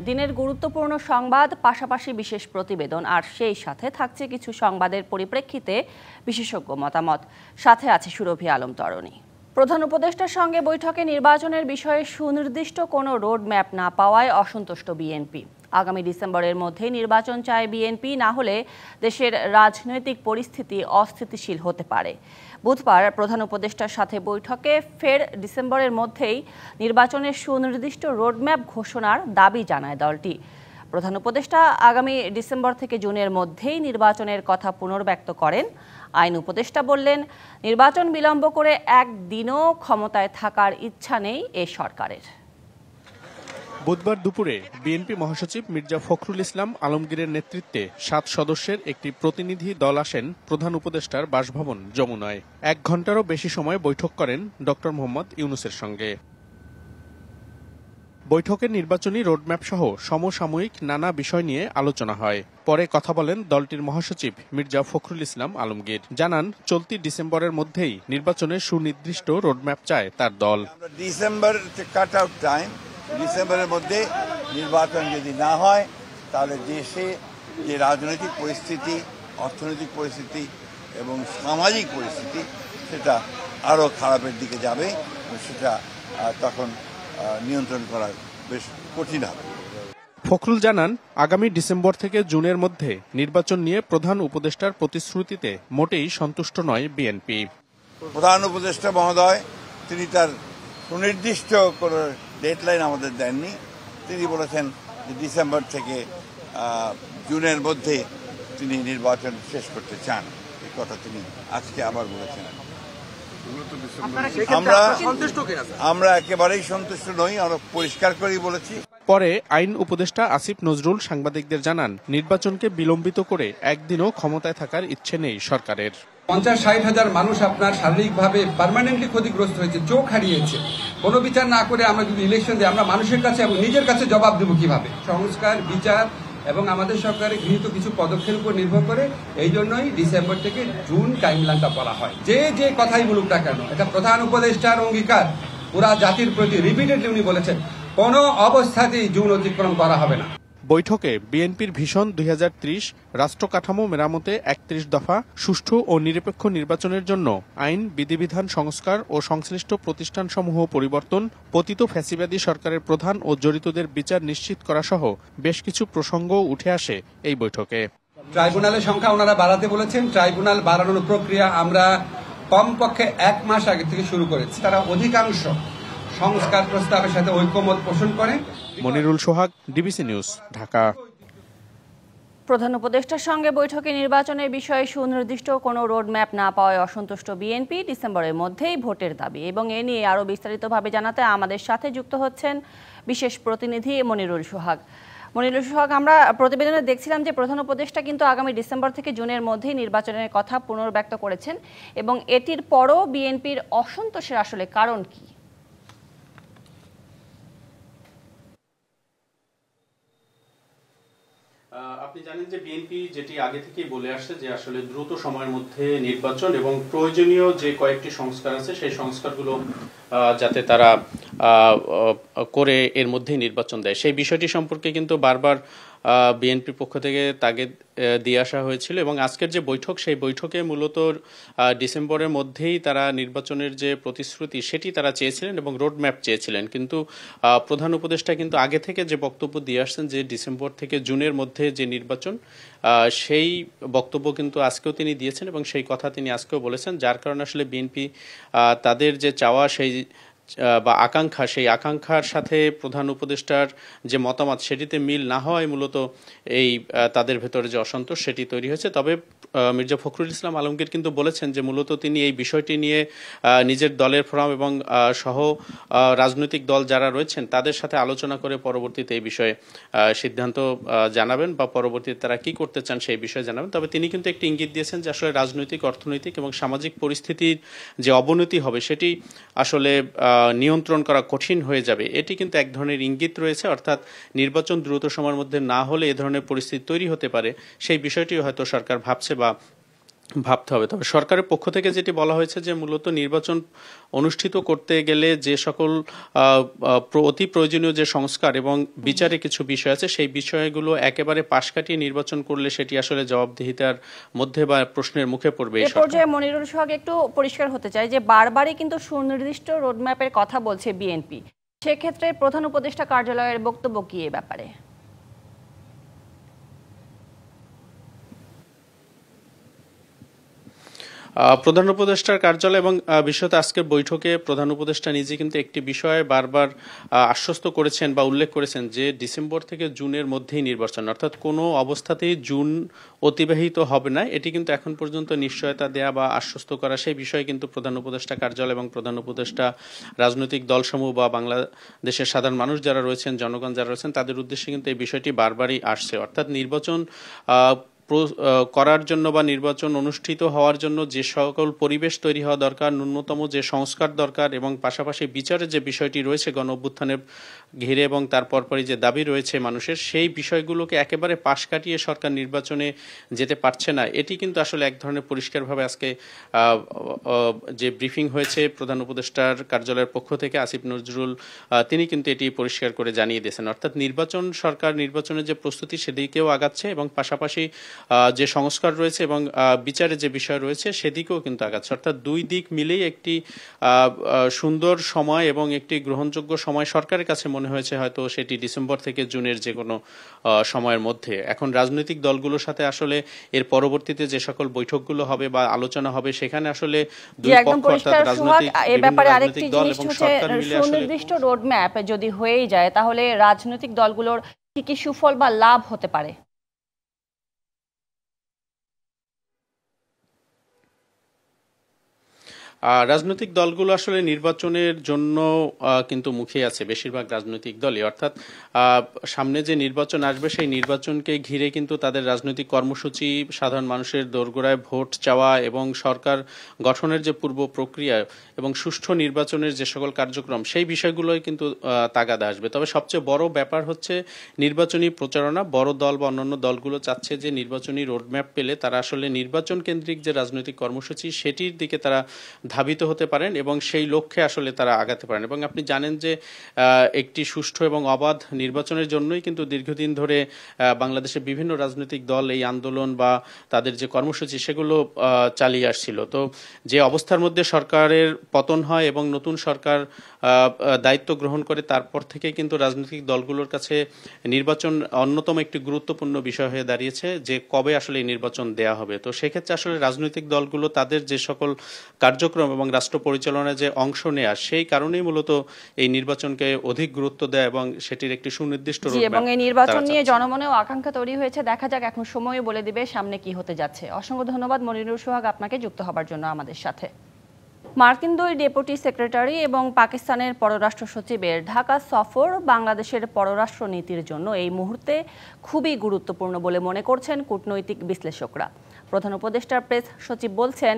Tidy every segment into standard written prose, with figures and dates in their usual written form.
দিনের গুরুত্বপূর্ণ সংবাদ, পাশাপাশি বিশেষ প্রতিবেদন, আর সেই সাথে থাকছে কিছু সংবাদের পরিপ্রেক্ষিতে বিশেষজ্ঞ মতামত। সাথে আছে সুরভি আলম তরণী। প্রধান উপদেষ্টার সঙ্গে বৈঠকে নির্বাচনের বিষয়ে সুনির্দিষ্ট কোনো রোড ম্যাপ না পাওয়ায় অসন্তুষ্ট বিএনপি। আগামী ডিসেম্বরের মধ্যেই নির্বাচন চায় বিএনপি, না হলে দেশের রাজনৈতিক পরিস্থিতি অস্থিতিশীল হতে পারে। বুধবার প্রধান উপদেষ্টার সাথে বৈঠকে ফের ডিসেম্বরের মধ্যেই নির্বাচনের সুনির্দিষ্ট রোডম্যাপ ঘোষণার দাবি জানায় দলটি। প্রধান উপদেষ্টা আগামী ডিসেম্বর থেকে জুনের মধ্যেই নির্বাচনের কথা পুনর্ব্যক্ত করেন। আইন উপদেষ্টা বললেন, নির্বাচন বিলম্ব করে একদিনও ক্ষমতায় থাকার ইচ্ছা নেই এ সরকারের। বুধবার দুপুরে বিএনপি মহাসচিব মির্জা ফখরুল ইসলাম আলমগীরের নেতৃত্বে 7 সদস্যের একটি প্রতিনিধি দল আসেন প্রধান উপদেষ্টার বাসভবন যমুনায়। 1 ঘণ্টারও বেশি সময় বৈঠক করেন ডক্টর মোহাম্মদ ইউনূসের সঙ্গে। বৈঠকে নির্বাচনী রোডম্যাপ সহ সমসাময়িক নানা বিষয় নিয়ে আলোচনা হয়। পরে কথা বলেন দলটির মহাসচিব মির্জা ফখরুল ইসলাম আলমগীর। জানান, চলতি ডিসেম্বরের মধ্যেই নির্বাচনের সুনির্দিষ্ট রোডম্যাপ চায় তার দল। ডিসেম্বর কাট আউট টাইম, ডিসেম্বরের মধ্যে নির্বাচন যদি না হয় তাহলে দেশে যে রাজনৈতিক পরিস্থিতি, অর্থনৈতিক পরিস্থিতি এবং সামাজিক পরিস্থিতি সেটা আরও খারাপের দিকে যাবে। সেটা তখন নিয়ন্ত্রণ করা বেশ কঠিন হবে। ফখরুল জানান, আগামী ডিসেম্বর থেকে জুনের মধ্যে নির্বাচন নিয়ে প্রধান উপদেষ্টার প্রতিশ্রুতিতে মোটেই সন্তুষ্ট নয় বিএনপি। প্রধান উপদেষ্টা মহোদয় তিনি তার সুনির্দিষ্ট কোনো ডেডলাইন আমাদের দেননি। তিনি বলেছেন যে ডিসেম্বর থেকে জুনের মধ্যে তিনি নির্বাচন শেষ করতে চান। এই কথা তিনি আজকে আবার বলেছেন। আমরা একেবারেই সন্তুষ্ট নই, আমরা পরিষ্কার করেই বলেছি। পরে আইন উপদেষ্টা আসিফ নজরুল সাংবাদিকদের জানান, নির্বাচনকে বিলম্বিত করে একদিনও ক্ষমতায় থাকার ইচ্ছে নেই সরকারের। 50-60 হাজার মানুষ আপনার শারীরিকভাবে পার্মানেন্টলি ক্ষতিগ্রস্ত হয়েছে, চোখ হারিয়েছে। কোনো বিচার না করে আমরা যদি ইলেকশন দিই, আমরা মানুষের কাছে এবং নিজের কাছে জবাব দেবো কিভাবে? সংস্কার, বিচার এবং আমাদের সরকারের গৃহীত কিছু পদক্ষেপের উপর নির্ভর করে এই জন্যই ডিসেম্বর থেকে জুন টাইমলাইনটা বলা হয়। যে কথাই বলুক না কেন, এটা প্রধান উপদেষ্টার অঙ্গীকার পুরা জাতির প্রতি। রিপিটেডলি উনি বলেছেন কোনো অবস্থাতেই জুন অতিক্রম করা হবে না। বৈঠকে বিএনপির ভিশন 2030, রাষ্ট্র কাঠামো মেরামতে 31 দফা, সুষ্ঠু ও নিরপেক্ষ নির্বাচনের জন্য আইন বিধিবিধান সংস্কার ও সংশ্লিষ্ট প্রতিষ্ঠানসমূহ পরিবর্তন, পতিত ফ্যাসিবাদী সরকারের প্রধান ও জড়িতদের বিচার নিশ্চিত করা সহ বেশ কিছু প্রসঙ্গও উঠে আসে এই বৈঠকে। ট্রাইব্যুনালের সংখ্যা ওনারা বাড়াতে বলেছেন। ট্রাইব্যুনাল বাড়ানোর প্রক্রিয়া আমরা কমপক্ষে 1 মাস আগে থেকে শুরু করেছি। তারা অধিকাংশ সংস্কার প্রস্তাবের সাথে ঐকমত পোষণ করে। মনিরুল সোহাগ, ডিবিসি নিউজ, ঢাকা। প্রধান উপদেষ্টার সঙ্গে বৈঠকে নির্বাচনের বিষয়ে সুনির্দিষ্ট কোনো রোডম্যাপ না পাওয়ায় অসন্তুষ্ট বিএনপি। ডিসেম্বরের মধ্যেই ভোটের দাবি, এবং এ নিয়ে আরও বিস্তারিতভাবে জানাতে আমাদের সাথে যুক্ত হচ্ছেন বিশেষ প্রতিনিধি মনিরুল সোহাগ। মনিরুল সোহাগ, আমরা প্রতিবেদনে দেখছিলাম যে প্রধান উপদেষ্টা কিন্তু আগামী ডিসেম্বর থেকে জুনের মধ্যেই নির্বাচনের কথা পুনর্ব্যক্ত করেছেন, এবং এটির পরও বিএনপির অসন্তোষের আসলে কারণ কি? আপনি জানেন যে বিএনপি যেটি আগে থেকেই বলে আসছে যে আসলে দ্রুত সময়ের মধ্যে নির্বাচন এবং প্রয়োজনীয় যে কয়েকটি সংস্কার আছে সেই সংস্কারগুলো যাতে তারা করে এর মধ্যেই নির্বাচন দেয়, সেই বিষয়টি সম্পর্কে কিন্তু বারবার বিএনপির পক্ষ থেকে তাগিদ দিয়ে আসা হয়েছিল। এবং আজকের যে বৈঠক, সেই বৈঠকে মূলত ডিসেম্বরের মধ্যেই তারা নির্বাচনের যে প্রতিশ্রুতি সেটি তারা চেয়েছিলেন এবং রোডম্যাপ চেয়েছিলেন। কিন্তু প্রধান উপদেষ্টা কিন্তু আগে থেকে যে বক্তব্য দিয়ে আসছেন যে ডিসেম্বর থেকে জুনের মধ্যে যে নির্বাচন, সেই বক্তব্য কিন্তু আজকেও তিনি দিয়েছেন এবং সেই কথা তিনি আজকেও বলেছেন, যার কারণে আসলে বিএনপি তাদের যে চাওয়া সেই বা আকাঙ্ক্ষা, সেই আকাঙ্ক্ষার সাথে প্রধান উপদেষ্টার যে মতামত সেটিতে মিল না হওয়ায় মূলত এই তাদের ভেতরে যে অসন্তোষ সেটি তৈরি হয়েছে। তবে মির্জা ফখরুল ইসলাম আলমগীর কিন্তু বলেছেন যে মূলত তিনি এই বিষয়টি নিয়ে নিজের দলের ফোরাম এবং সহ রাজনৈতিক দল যারা রয়েছেন তাদের সাথে আলোচনা করে পরবর্তীতে এই বিষয়ে সিদ্ধান্ত জানাবেন বা পরবর্তীতে তারা কি করতে চান সেই বিষয়ে জানাবেন। তবে তিনি কিন্তু একটি ইঙ্গিত দিয়েছেন যে আসলে রাজনৈতিক, অর্থনৈতিক এবং সামাজিক পরিস্থিতির যে অবনতি হবে সেটি আসলে নিয়ন্ত্রণ করা কঠিন হয়ে যাবে, এটি কিন্তু এক ধরনের ইঙ্গিত রয়েছে। অর্থাৎ নির্বাচন দ্রুত সময়ের মধ্যে না হলে এ ধরনের পরিস্থিতি তৈরি হতে পারে, সেই বিষয়টি হয়তো সরকার ভাবছে বা ভাবতে হবে। তবে সরকারের পক্ষ থেকে যেটি বলা হয়েছে যে মূলত নির্বাচন অনুষ্ঠিত করতে গেলে যে সকল অতি প্রয়োজনীয় যে সংস্কার এবং বিচারে কিছু বিষয় আছে সেই বিষয়গুলো একেবারে পাশ কাটিয়ে নির্বাচন করলে সেটি আসলে জবাবদিহিতার মধ্যে বা প্রশ্নের মুখে পড়বে। এই পর্যায়ে মনিরুল সোহাগ একটু পরিষ্কার হতে চাই যে বারবারই কিন্তু সুনির্দিষ্ট রোডম্যাপের কথা বলছে বিএনপি, সেক্ষেত্রে প্রধান উপদেষ্টা কার্যালয়ের বক্তব্য কি এ ব্যাপারে? প্রধান উপদেষ্টার কার্যালয় এবং বিশেষত আজকের বৈঠকে প্রধান উপদেষ্টা নিজে কিন্তু একটি বিষয়ে বারবার আশ্বস্ত করেছেন বা উল্লেখ করেছেন যে ডিসেম্বর থেকে জুনের মধ্যেই নির্বাচন, অর্থাৎ কোনো অবস্থাতেই জুন অতিবাহিত হবে না, এটি কিন্তু এখন পর্যন্ত নিশ্চয়তা দেয়া বা আশ্বস্ত করা সেই বিষয়ে কিন্তু প্রধান উপদেষ্টা কার্যালয় এবং প্রধান উপদেষ্টা রাজনৈতিক দলসমূহ বা বাংলাদেশের সাধারণ মানুষ যারা রয়েছেন, জনগণ যারা রয়েছেন তাদের উদ্দেশ্যে কিন্তু এই বিষয়টি বারবারই আসছে। অর্থাৎ নির্বাচন করার জন্য বা নির্বাচন অনুষ্ঠিত হওয়ার জন্য যে সকল পরিবেশ তৈরি হওয়া দরকার, ন্যূনতম যে সংস্কার দরকার এবং পাশাপাশি বিচারের যে বিষয়টি রয়েছে গণ অভ্যুত্থানের ঘিরে এবং তার পরপরই যে দাবি রয়েছে মানুষের, সেই বিষয়গুলোকে একেবারে পাশ কাটিয়ে সরকার নির্বাচনে যেতে পারছে না, এটি কিন্তু আসলে এক ধরনের পরিষ্কারভাবে আজকে যে ব্রিফিং হয়েছে প্রধান উপদেষ্টার কার্যালয়ের পক্ষ থেকে আসিফ নজরুল তিনি কিন্তু এটি পরিষ্কার করে জানিয়ে দিয়েছেন। অর্থাৎ সরকার নির্বাচনের যে প্রস্তুতি সেদিকেও আগাচ্ছে এবং পাশাপাশি যে সংস্কার রয়েছে এবং বিচারের যে বিষয় রয়েছে সেদিকেও কিন্তু আগাচ্ছে। অর্থাৎ দুই দিক মিলেই একটি সুন্দর সময় এবং একটি গ্রহণযোগ্য সময় সরকারের কাছে মনে হয়েছে, হয়তো সেটি ডিসেম্বর থেকে জুনের যে কোনো সময়ের মধ্যে। এখন রাজনৈতিক দলগুলোর সাথে আসলে এর পরবর্তীতে যে সকল বৈঠকগুলো হবে বা আলোচনা হবে সেখানে আসলে দুই পক্ষ অর্থাৎ রাজনৈতিক দল এবং সরকার মিলে সুনির্দিষ্ট রোডম্যাপ যদি হয়েই যায় তাহলে রাজনৈতিক দলগুলোর কি কি সুফল বা লাভ হতে পারে? রাজনৈতিক দলগুলো আসলে নির্বাচনের জন্য কিন্তু মুখিয়ে আছে, বেশিরভাগ রাজনৈতিক দলই। অর্থাৎ সামনে যে নির্বাচন আসবে সেই নির্বাচনকে ঘিরে কিন্তু তাদের রাজনৈতিক কর্মসূচি, সাধারণ মানুষের দোরগোড়ায় ভোট চাওয়া এবং সরকার গঠনের যে পূর্ব প্রক্রিয়া এবং সুষ্ঠু নির্বাচনের যে সকল কার্যক্রম সেই বিষয়গুলোই কিন্তু তাগাদা আসবে। তবে সবচেয়ে বড় ব্যাপার হচ্ছে নির্বাচনী প্রচারণা। বড় দল বা অন্যান্য দলগুলো চাচ্ছে যে নির্বাচনী রোডম্যাপ পেলে তারা আসলে নির্বাচন কেন্দ্রিক যে রাজনৈতিক কর্মসূচি সেটির দিকে তারা ধাবিত হতে পারেন এবং সেই লক্ষ্যে আসলে তারা আগাতে পারেন। এবং আপনি জানেন যে একটি সুষ্ঠু এবং অবাধ নির্বাচনের জন্যই কিন্তু দীর্ঘদিন ধরে বাংলাদেশের বিভিন্ন রাজনৈতিক দল এই আন্দোলন বা তাদের যে কর্মসূচি সেগুলো চালিয়ে আসছিল। তো যে অবস্থার মধ্যে সরকারের পতন হয় এবং নতুন সরকার দায়িত্ব গ্রহণ করে তারপর থেকে কিন্তু রাজনৈতিক দলগুলোর কাছে নির্বাচন অন্যতম একটি গুরুত্বপূর্ণ বিষয় হয়ে দাঁড়িয়েছে যে কবে আসলে এই নির্বাচন দেয়া হবে। তো সেক্ষেত্রে আসলে রাজনৈতিক দলগুলো তাদের যে সকল কার্যক্রম এবং রাষ্ট্র পরিচালনায় যে অংশ নেয়া সেই কারণেই মূলত এই নির্বাচনকে অধিক গুরুত্ব দেয় এবং সেটির একটি সুনির্দিষ্ট এবং এই নির্বাচন নিয়ে জনমনেও আকাঙ্ক্ষা তৈরি হয়েছে। দেখা যাক এখন সময় বলে দিবে সামনে কি হতে যাচ্ছে। অসংখ্য ধন্যবাদ মনিরুল সোহাগ আপনাকে যুক্ত হবার জন্য আমাদের সাথে। মার্কিন দুই ডেপুটি সেক্রেটারি এবং পাকিস্তানের পররাষ্ট্র সচিবের ঢাকা সফর বাংলাদেশের পররাষ্ট্র নীতির জন্য এই মুহূর্তে খুবই গুরুত্বপূর্ণ বলে মনে করছেন কূটনৈতিক বিশ্লেষকরা। প্রধান উপদেষ্টার প্রেস সচিব বলছেন,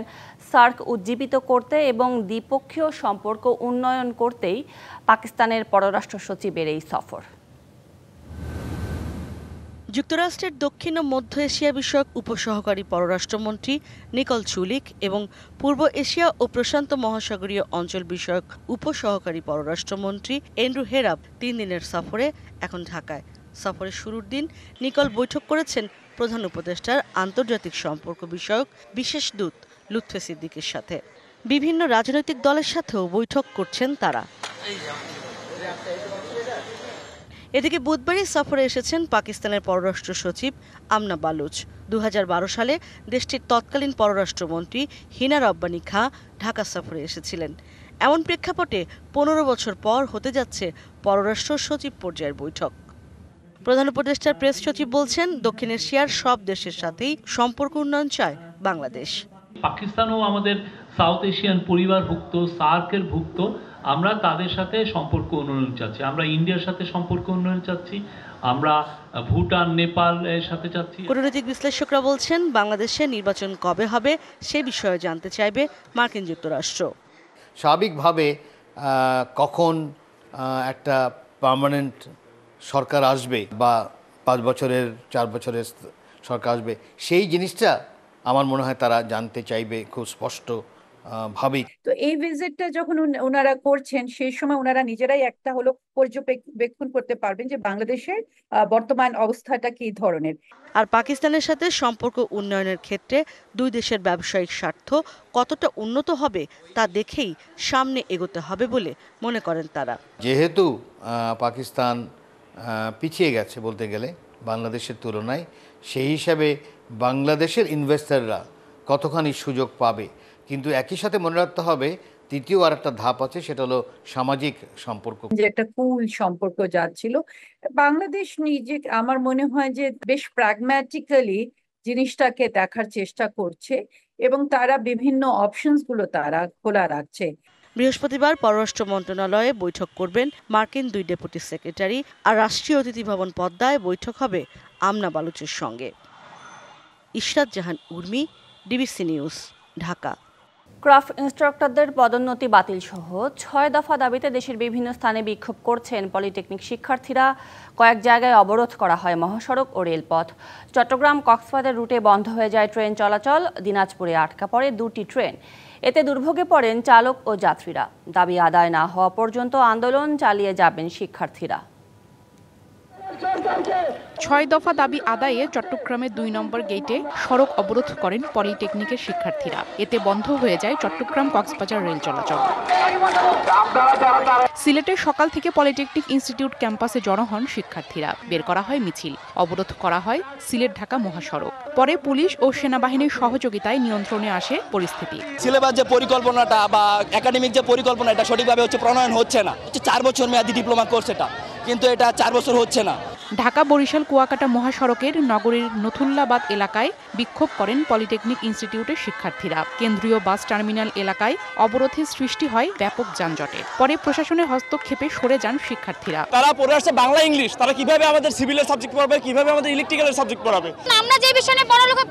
সার্ক উজ্জীবিত করতে এবং দ্বিপক্ষীয় সম্পর্ক উন্নয়ন করতেই পাকিস্তানের পররাষ্ট্র সচিবের এই সফর। যুক্তরাষ্ট্রের দক্ষিণ ও মধ্য এশিয়া বিষয়ক উপসহকারী পররাষ্ট্রমন্ত্রী নিকল চুলিক এবং পূর্ব এশিয়া ও প্রশান্ত মহাসাগরীয় অঞ্চল বিষয়ক উপসহকারী পররাষ্ট্রমন্ত্রী এন্ড্রু হেরাব 3 দিনের সফরে এখন ঢাকায়। সফরের শুরুর দিন নিকল বৈঠক করেছেন প্রধান উপদেষ্টার আন্তর্জাতিক সম্পর্ক বিষয়ক বিশেষ দূত লুৎফে সিদ্দিকের সাথে। বিভিন্ন রাজনৈতিক দলের সাথেও বৈঠক করছেন তারা। এদিকে বুধবারই সফরে এসেছেন পাকিস্তানের পররাষ্ট্র সচিব আমনা বালুচ। 2012 সালে দেশটির তৎকালীন পররাষ্ট্রমন্ত্রী হিনা রব্বানী খাঁ ঢাকা সফরে এসেছিলেন। এমন প্রেক্ষাপটে 15 বছর পর হতে যাচ্ছে পররাষ্ট্র সচিব পর্যায়ের বৈঠক। প্রধান উপদেষ্টার প্রেস সচিব বলছেন, দক্ষিণ এশিয়ার সব দেশের সাথেই সম্পর্ক উন্নয়ন চায় বাংলাদেশ। পাকিস্তানও আমাদের সাউথ এশিয়ান পরিবারভুক্ত, সার্কের ভুক্ত। আমরা তাদের সাথে সম্পর্ক উন্নয়ন চাচ্ছি, আমরা ইন্ডিয়ার সাথে সম্পর্ক উন্নয়ন চাচ্ছি, আমরা ভুটান, নেপালের সাথে চাচ্ছি। কূটনৈতিক বিশ্লেষকরা বলছেন, বাংলাদেশে নির্বাচন কবে হবে সে বিষয়ে জানতে চাইবে মার্কিন যুক্তরাষ্ট্র। স্বাভাবিকভাবে কখন একটা পার্মানেন্ট সরকার আসবে বা 5 বছরের 4 বছরের সরকার আসবে সেই জিনিসটা আমার মনে হয় তারা জানতে চাইবে খুব স্পষ্ট ভাবেই। তো এই ভিজিটটা যখন ওনারা করছেন সেই সময় ওনারা নিজেরাই একটা হলো পর্যবেক্ষণ করতে পারবেন যে বাংলাদেশের বর্তমান অবস্থাটা কি ধরনের। আর পাকিস্তানের সাথে সম্পর্ক উন্নয়নের ক্ষেত্রে দুই দেশের ব্যবসায়িক স্বার্থ কতটা উন্নত হবে তা দেখেই সামনে এগোতে হবে বলে মনে করেন তারা। যেহেতু পাকিস্তান পিছিয়ে গেছে বলতে গেলে বাংলাদেশের তুলনায়, সেই হিসাবে বাংলাদেশের ইনভেস্টররা কতখানি সুযোগ পাবে। কিন্তু একই সাথে মনে রাখতে হবে তৃতীয় আর একটা ধাপ আছে, সেটা হলো সামাজিক সম্পর্ক, যে একটা কুল সম্পর্ক যাচ্ছিল। বাংলাদেশ নিজে আমার মনে হয় যে বেশ প্র্যাগম্যাটিক্যালি জিনিসটাকে দেখার চেষ্টা করছে এবং তারা বিভিন্ন অপশনস গুলো তারা খোলা রাখছে। বৃহস্পতিবার পররাষ্ট্র মন্ত্রণালয়ে বৈঠক করবেন মার্কিন দুই ডেপুটি সেক্রেটারি, আর রাষ্ট্রীয় অতিথি ভবন পদ্মায় বৈঠক হবে আমনা বালুচের সঙ্গে। Ishrat Jahan Urmi, DBC news, Dhaka. Craft ইনস্ট্রাক্টরদের পদোন্নতি বাতিল সহ ৬ দফা দাবিতে দেশের বিভিন্ন স্থানে বিক্ষোভ করছেন পলিটেকনিক শিক্ষার্থীরা। কয়েক জায়গায় অবরোধ করা হয় মহাসড়ক ও রেলপথ। চট্টগ্রাম কক্সবাজার রুটে বন্ধ হয়ে যায় ট্রেন চলাচল। দিনাজপুরে আটকা পড়ে ২টি ট্রেন। এতে দুর্ভোগে পড়েন চালক ও যাত্রীরা। দাবি আদায় না হওয়া পর্যন্ত আন্দোলন চালিয়ে যাবেন শিক্ষার্থীরা। ৬ দফা দাবি আদায়ে চট্টগ্রামের ২ নম্বর গেটে সড়ক অবরোধ করেন পলিটেকনিকের শিক্ষার্থীরা। এতে বন্ধ হয়ে যায় চট্টগ্রাম কক্সবাজার রেল চলাচল। সিলেটে সকাল থেকে পলিটেকনিক ইনস্টিটিউট ক্যাম্পাসে জড়ো হন শিক্ষার্থীরা। বের করা হয় মিছিল, অবরোধ করা হয় সিলেট ঢাকা মহাসড়ক। পরে পুলিশ ও সেনাবাহিনীর সহযোগিতায় নিয়ন্ত্রণে আসে পরিস্থিতি। সিলেবাস যে পরিকল্পনাটা বা একাডেমিক যে পরিকল্পনা, এটা সঠিকভাবে প্রণয়ন হচ্ছে না। ৪ বছর মেয়াদী ডিপ্লোমা কোর্স এটা, কিন্তু এটা 4 বছর হচ্ছে না। ঢাকা বরিশাল কুয়াকাটা মহাসড়কের নগরীর নথুল্লাবাদ এলাকায় বিক্ষোভ করেন পলিটেকনিক ইনস্টিটিউটের শিক্ষার্থীরা। কেন্দ্রীয় বাস টার্মিনাল এলাকায় অবরোধের সৃষ্টি হয় ব্যাপক যানজটে। পরে প্রশাসনের হস্তক্ষেপে সরে যান শিক্ষার্থীরা। তারা পড়ে আসছে বাংলা ইংলিশ, তারা কিভাবে আমাদের সিভিলের সাবজেক্ট পড়াবে, কিভাবে আমাদের ইলেকট্রিক্যালের সাবজেক্ট পড়াবে? আমরা যে বিষয়ে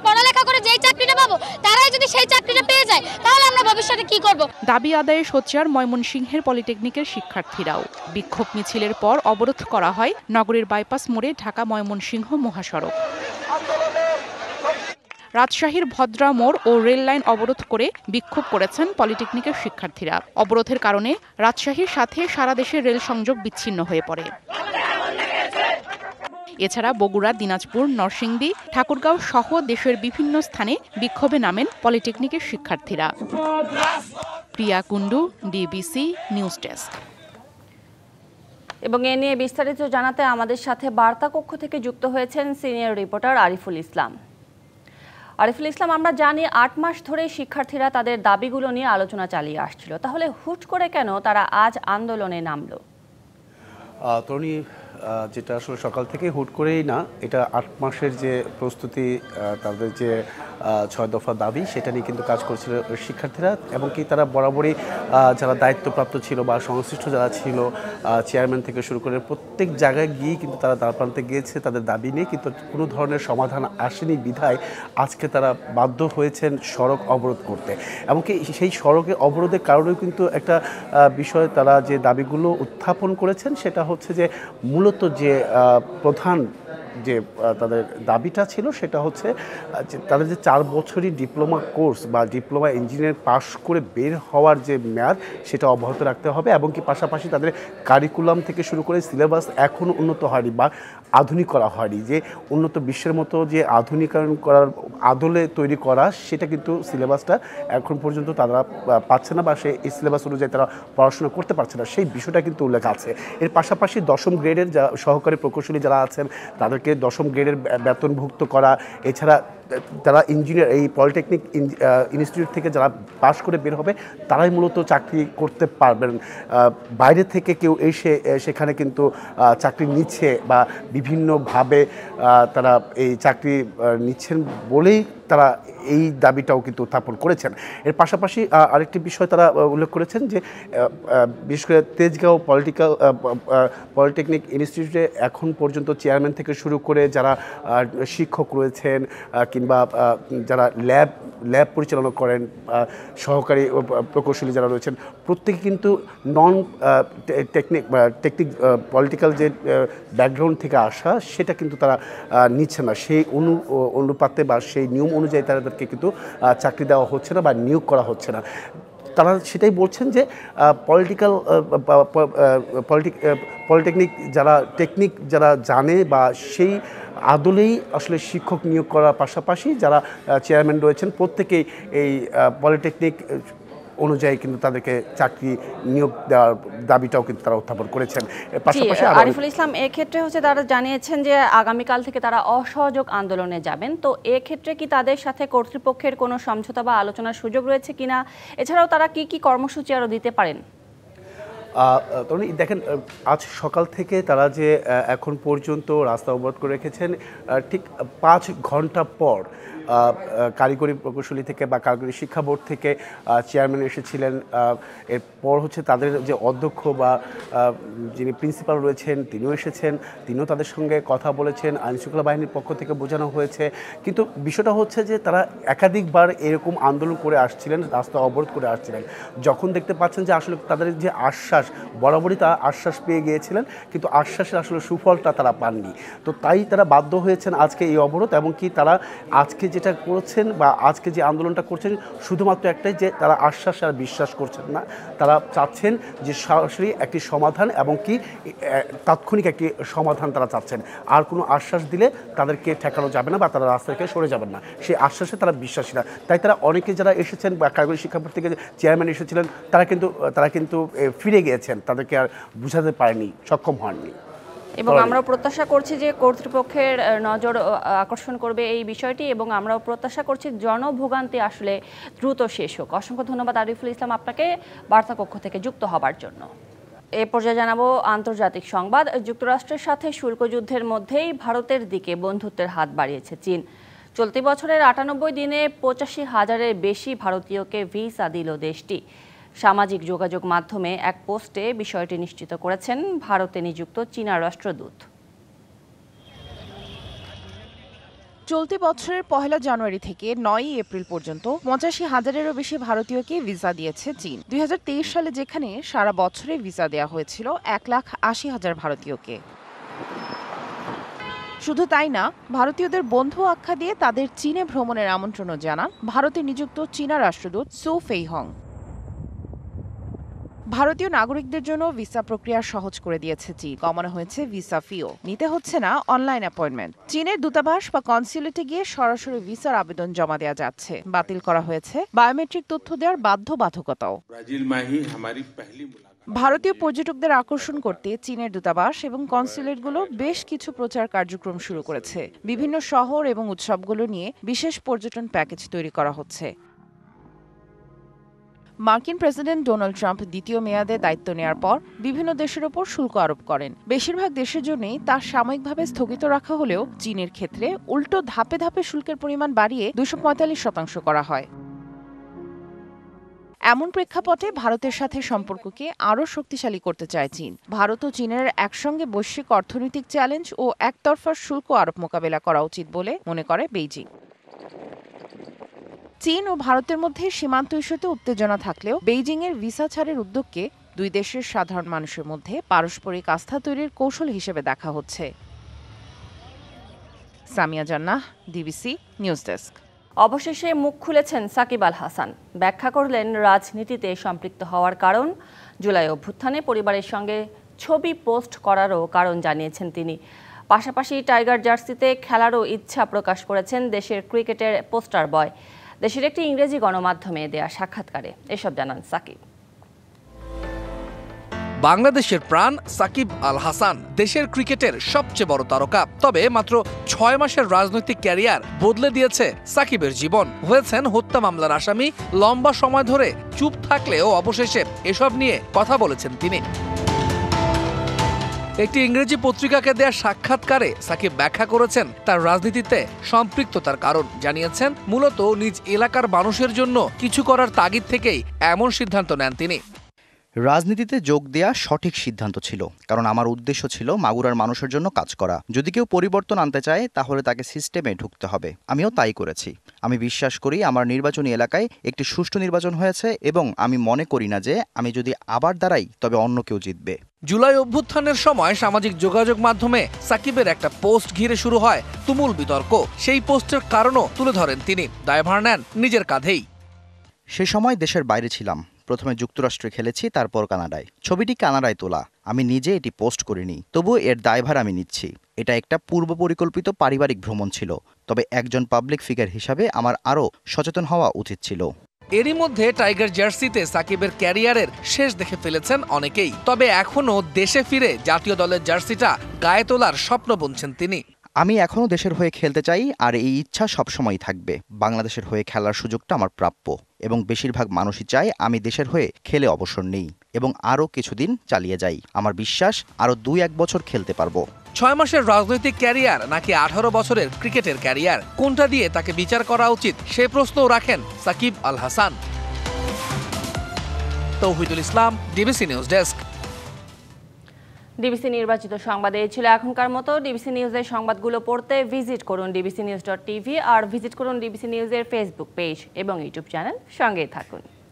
পড়ালেখা করে যেই চাকরিটা পাবো, তারাই যদি সেই চাকরিটা পেয়ে যায় তাহলে আমরা ভবিষ্যতে কি করব? দাবি আদায়ে সোচ্চার ময়মনসিংহের পলিটেকনিকের শিক্ষার্থীরাও। বিক্ষোভ মিছিলের পর অবরোধ করা হয় নগরীর বাইপাস মোড়ে ঢাকা ময়মনসিংহ মহাসড়ক। রাজশাহীর ভদ্রা মোড় ও রেল লাইন অবরোধ করে বিক্ষোভ করেছেন পলিটেকনিকের শিক্ষার্থীরা। অবরোধের কারণে রাজশাহীর সাথে সারা দেশের রেল সংযোগ বিচ্ছিন্ন হয়ে পড়ে। এছাড়া বগুড়া, দিনাজপুর, নরসিংদী, ঠাকুরগাঁও সহ দেশের বিভিন্ন স্থানে বিক্ষোভে নামেন পলিটেকনিকের শিক্ষার্থীরা। প্রিয়া কুন্ডু, ডিবিসি নিউজ ডেস্ক। এবং এ নিয়ে বিস্তারিত জানাতে আমাদের সাথে বার্তা কক্ষ থেকে যুক্ত হয়েছেন সিনিয়র রিপোর্টার আরিফুল ইসলাম। আরিফুল ইসলাম, আমরা জানি ৮ মাস ধরে শিক্ষার্থীরা তাদের দাবিগুলো নিয়ে আলোচনা চালিয়ে আসছিল, তাহলে হুট করে কেন তারা আজ আন্দোলনে নামলো? তরুণী, যেটা আসলে সকাল থেকে হুট করেই না, এটা ৮ মাসের যে প্রস্তুতি, তাদের যে ৬ দফা দাবি, সেটা নিয়ে কিন্তু কাজ করছিল শিক্ষার্থীরা। এবং কি তারা বরাবরই যারা দায়িত্বপ্রাপ্ত ছিল বা সংশ্লিষ্ট যারা ছিল, চেয়ারম্যান থেকে শুরু করে প্রত্যেক জায়গায় গিয়ে কিন্তু তারা দ্বারপ্রান্তে গিয়েছে তাদের দাবি নিয়ে, কিন্তু কোনো ধরনের সমাধান আসেনি বিধায় আজকে তারা বাধ্য হয়েছেন সড়ক অবরোধ করতে। এমনকি সেই সড়কে অবরোধের কারণেও কিন্তু একটা বিষয় তারা যে দাবিগুলো উত্থাপন করেছেন, সেটা হচ্ছে যে মূলত যে প্রধান যে তাদের দাবিটা ছিল সেটা হচ্ছে তাদের যে 4 বছরই ডিপ্লোমা কোর্স বা ডিপ্লোমা ইঞ্জিনিয়ারিং পাশ করে বের হওয়ার যে মেয়াদ, সেটা অব্যাহত রাখতে হবে। এবং কি পাশাপাশি তাদের কারিকুলাম থেকে শুরু করে সিলেবাস এখনও উন্নত হয়নি বা আধুনিক করা হয়নি। যে উন্নত বিশ্বের মতো যে আধুনিকায়ন করার আদলে তৈরি করা, সেটা কিন্তু সিলেবাসটা এখন পর্যন্ত তারা পাচ্ছে না বা সেই সিলেবাস অনুযায়ী তারা পড়াশোনা করতে পারছে না, সেই বিষয়টা কিন্তু উল্লেখ আছে। এর পাশাপাশি 10ম গ্রেডের যা সহকারী প্রকৌশলী যারা আছেন তাদেরকে 10ম গ্রেডের বেতনভুক্ত করা। এছাড়া যারা ইঞ্জিনিয়ার এই পলিটেকনিক ইনস্টিটিউট থেকে যারা পাশ করে বের হবে তারাই মূলত চাকরি করতে পারবেন। বাইরে থেকে কেউ এসে সেখানে কিন্তু চাকরি নিচ্ছে বা বিভিন্নভাবে তারা এই চাকরি নিচ্ছেন বলেই তারা এই দাবিটাও কিন্তু উত্থাপন করেছেন। এর পাশাপাশি আরেকটি বিষয় তারা উল্লেখ করেছেন যে বিশেষ করে তেজগাঁও পলিটেকনিক ইনস্টিটিউটে এখন পর্যন্ত চেয়ারম্যান থেকে শুরু করে যারা শিক্ষক রয়েছেন কিংবা যারা ল্যাব পরিচালনা করেন, সহকারী প্রকৌশলী যারা রয়েছেন, প্রত্যেকে কিন্তু নন টেকনিক পলিটিক্যাল যে ব্যাকগ্রাউন্ড থেকে আসা, সেটা কিন্তু তারা নিচ্ছে না। সেই অনুপাতে বা সেই নিয়ম অনুযায়ী তাদেরকে কিন্তু চাকরি দেওয়া হচ্ছে না বা নিয়োগ করা হচ্ছে না। তারা সেটাই বলছেন যে পলিটেকনিক যারা জানে বা সেই আদলেই আসলে শিক্ষক নিয়োগ করার পাশাপাশি যারা চেয়ারম্যান রয়েছেন প্রত্যেকেই এই পলিটেকনিক অনুযায়ী কিন্তু তাদেরকে চাকরি নিয়োগ দেওয়ার দাবিটাও কিন্তু তারা উত্থাপন করেছেন। পাশাপাশি আরিফুল ইসলাম এক্ষেত্রে তারা জানিয়েছেন যে আগামীকাল থেকে তারা অসহযোগ আন্দোলনে যাবেন। তো এক্ষেত্রে কি তাদের সাথে কর্তৃপক্ষের কোনো সমঝোতা বা আলোচনার সুযোগ রয়েছে কিনা, এছাড়াও তারা কি কর্মসূচি আরও দিতে পারেন? দেখেন, আজ সকাল থেকে তারা যে এখন পর্যন্ত রাস্তা অবরোধ করে রেখেছেন, ঠিক 5 ঘন্টা পর কারিগরি প্রকৌশলী থেকে বা কারিগরি শিক্ষা বোর্ড থেকে চেয়ারম্যান এসেছিলেন। এরপর তাদের যে অধ্যক্ষ বা যিনি প্রিন্সিপাল রয়েছেন তিনিও এসেছেন, তিনিও তাদের সঙ্গে কথা বলেছেন। আইনশৃঙ্খলা বাহিনীর পক্ষ থেকে বোঝানো হয়েছে। কিন্তু বিষয়টা যে তারা একাধিকবার এরকম আন্দোলন করে আসছিলেন, রাস্তা অবরোধ করে আসছিলেন। যখন দেখতে পাচ্ছেন যে আসলে তাদের যে আশ্বাস, বরাবরই তারা আশ্বাস পেয়ে গিয়েছিলেন, কিন্তু আশ্বাসের আসলে সুফলটা তারা পাননি। তো তাই তারা বাধ্য হয়েছেন আজকে এই অবরোধ, এবং কি তারা আজকে যেটা করছেন বা আজকে যে আন্দোলনটা করছেন শুধুমাত্র একটাই, যে তারা আশ্বাস আর বিশ্বাস করছেন না। তারা চাচ্ছেন যে সরাসরি একটি সমাধান, এবং কি তাৎক্ষণিক একটি সমাধান তারা চাচ্ছেন। আর কোনো আশ্বাস দিলে তাদেরকে ঠেকানো যাবে না বা তারা রাস্তা থেকে সরে যাবেন না, সেই আশ্বাসে তারা বিশ্বাসী না। তাই তারা অনেকে যারা এসেছেন বা কারিগরি শিক্ষা বোর্ড থেকে চেয়ারম্যান এসেছিলেন তারা কিন্তু ফিরে গিয়েছেন, তাদেরকে আর বুঝাতে পারেনি, সক্ষম হননি। এবং আমরাও প্রত্যাশা করছি যে কর্তৃপক্ষের নজর আকর্ষণ করবে এই বিষয়টি, এবং আমরাও প্রত্যাশা করছি জনভোগান্তি আসলে দ্রুত শেষ হোক। অসংখ্য ধন্যবাদ আরিফুল ইসলাম আপনাকে বার্তা কক্ষ থেকে যুক্ত হবার জন্য। এ পর্যায়ে জানাবো আন্তর্জাতিক সংবাদ। যুক্তরাষ্ট্রের সাথে শুল্ক যুদ্ধের মধ্যেই ভারতের দিকে বন্ধুত্বের হাত বাড়িয়েছে চীন। চলতি বছরের 98 দিনে 85,000-এর বেশি ভারতীয়কে ভিসা দিল দেশটি। সামাজিক যোগাযোগ মাধ্যমে এক পোস্টে বিষয়টি নিশ্চিত করেছেন ভারতে নিযুক্ত চীনা রাষ্ট্রদূত। চলতি বছরের 1 জানুয়ারি থেকে 9 এপ্রিল পর্যন্ত 85,000-এরও বেশি ভারতীয়কে ভিসা দিয়েছে চীন। 2023 সালে যেখানে সারা বছরে ভিসা দেওয়া হয়েছিল 1,80,000 ভারতীয়কে। শুধু তাই না, ভারতীয়দের বন্ধু আখ্যা দিয়ে তাদের চীনে ভ্রমণের আমন্ত্রণও জানান ভারতে নিযুক্ত চীনা রাষ্ট্রদূত সু ফেইহং। ভারতীয় নাগরিকদের জন্য ভিসা প্রক্রিয়া সহজ করে দিয়েছে চীন। কমানো হয়েছে ভিসা ফিও, নিতে হচ্ছে না অনলাইন অ্যাপয়েন্টমেন্ট। চীনের দূতাবাস বা কনসুলেটে গিয়ে সরাসরি ভিসার আবেদন জমা দেওয়া যাচ্ছে। বাতিল করা হয়েছে বায়োমেট্রিক তথ্য দেওয়ার বাধ্যবাধকতাও। ভারতীয় পর্যটকদের আকর্ষণ করতে চীনের দূতাবাস এবং কনসুলেটগুলো বেশ কিছু প্রচার কার্যক্রম শুরু করেছে। বিভিন্ন শহর এবং উৎসবগুলো নিয়ে বিশেষ পর্যটন প্যাকেজ তৈরি করা হচ্ছে। মার্কিন প্রেসিডেন্ট ডোনাল্ড ট্রাম্প দ্বিতীয় মেয়াদে দায়িত্ব নেওয়ার পর বিভিন্ন দেশের ওপর শুল্ক আরোপ করেন। বেশিরভাগ দেশের জন্যই তা সাময়িকভাবে স্থগিত রাখা হলেও চীনের ক্ষেত্রে উল্টো ধাপে ধাপে শুল্কের পরিমাণ বাড়িয়ে 245% করা হয়। এমন প্রেক্ষাপটে ভারতের সাথে সম্পর্ককে আরও শক্তিশালী করতে চায় চীন। ভারত ও চীনের একসঙ্গে বৈশ্বিক অর্থনৈতিক চ্যালেঞ্জ ও একতরফা শুল্ক আরোপ মোকাবেলা করা উচিত বলে মনে করে বেইজিং। চীন ও ভারতের মধ্যে সীমান্ত ইস্যুতে উত্তেজনা থাকলেও বেইজিংয়ের ভিসা ছাড়ের উদ্যোগকে দুই দেশের সাধারণ মানুষের মধ্যে পারস্পরিক আস্থা তৈরির কৌশল হিসেবে দেখা হচ্ছে। সামিয়া জান্নাহ, ডিবিসি নিউজ ডেস্ক। অবশেষে মুখ খুলেছেন সাকিব আল হাসান। ব্যাখ্যা করলেন রাজনীতিতে সম্পৃক্ত হওয়ার কারণ। জুলাই অভ্যুত্থানে পরিবারের সঙ্গে ছবি পোস্ট করারও কারণ জানিয়েছেন তিনি। পাশাপাশি টাইগার জার্সিতে খেলারও ইচ্ছা প্রকাশ করেছেন দেশের ক্রিকেটের পোস্টার বয়। দেশের একটি ইংরেজি গণমাধ্যমে দেয়া সাক্ষাৎকারে এসব জানান সাকিব। বাংলাদেশের প্রাণ সাকিব আল হাসান দেশের ক্রিকেটের সবচেয়ে বড় তারকা। তবে মাত্র 6 মাসের রাজনৈতিক ক্যারিয়ার বদলে দিয়েছে সাকিবের জীবন। হয়েছেন হত্যা মামলার আসামি। লম্বা সময় ধরে চুপ থাকলেও অবশেষে এসব নিয়ে কথা বলেছেন তিনি। একটি ইংরেজি পত্রিকাকে দেয়া সাক্ষাৎকারে সাকিব ব্যাখ্যা করেছেন তার রাজনীতিতে সম্পৃক্ততার কারণ। জানিয়েছেন মূলত নিজ এলাকার মানুষের জন্য কিছু করার তাগিদ থেকেই এমন সিদ্ধান্ত নেন তিনি। রাজনীতিতে যোগ দেয়া সঠিক সিদ্ধান্ত ছিল, কারণ আমার উদ্দেশ্য ছিল মাগুরার মানুষের জন্য কাজ করা। যদি কেউ পরিবর্তন আনতে চায় তাহলে তাকে সিস্টেমে ঢুকতে হবে। আমিও তাই করেছি। আমি বিশ্বাস করি আমার নির্বাচনী এলাকায় একটি সুষ্ঠু নির্বাচন হয়েছে এবং আমি মনে করি না যে আমি যদি আবার দাঁড়াই তবে অন্য কেউ জিতবে। জুলাই অভ্যুত্থানের সময় সামাজিক যোগাযোগ মাধ্যমে সাকিবের একটা পোস্ট ঘিরে শুরু হয় তুমুল বিতর্ক। সেই পোস্টের কারণও তুলে ধরেন তিনি, দায়ভার নেন নিজের কাঁধেই। সে সময় দেশের বাইরে ছিলাম। প্রথমে যুক্তরাষ্ট্রে খেলেছি, তারপর কানাডায়। ছবিটি কানাডায় তোলা, আমি নিজে এটি পোস্ট করিনি, তবুও এর দায়ভার আমি নিচ্ছি। এটা একটা পূর্ব পরিকল্পিত পারিবারিক ভ্রমণ ছিল, তবে একজন পাবলিক ফিগার হিসাবে আমার আরও সচেতন হওয়া উচিত ছিল। এরই মধ্যে টাইগার জার্সিতে সাকিবের ক্যারিয়ারের শেষ দেখে ফেলেছেন অনেকেই, তবে এখনও দেশে ফিরে জাতীয় দলের জার্সিটা গায়ে তোলার স্বপ্ন বুনছেন তিনি। আমি এখনও দেশের হয়ে খেলতে চাই, আর এই ইচ্ছা সবসময় থাকবে। বাংলাদেশের হয়ে খেলার সুযোগটা আমার প্রাপ্য এবং বেশিরভাগ মানুষই চায় আমি দেশের হয়ে খেলে অবসর নেই এবং আরও কিছুদিন চালিয়ে যাই। আমার বিশ্বাস আরও 2-1 বছর খেলতে পারবো। 6 মাসের রাজনৈতিক ক্যারিয়ার নাকি 18 বছরের ক্রিকেটের ক্যারিয়ার, কোনটা দিয়ে তাকে বিচার করা উচিত সে প্রশ্নও রাখেন সাকিব আল হাসান। তৌহিদুল ইসলাম, ডিবিসি নিউজ ডেস্ক। ডিবিসি নির্বাচিত সংবাদে এই ছিল এখনকার মতো। ডিবিসি নিউজের সংবাদগুলো পড়তে ভিজিট করুন dbcnews.tv আর ভিজিট করুন ডিবিসি নিউজের ফেসবুক পেজ এবং ইউটিউব চ্যানেল। সঙ্গেই থাকুন।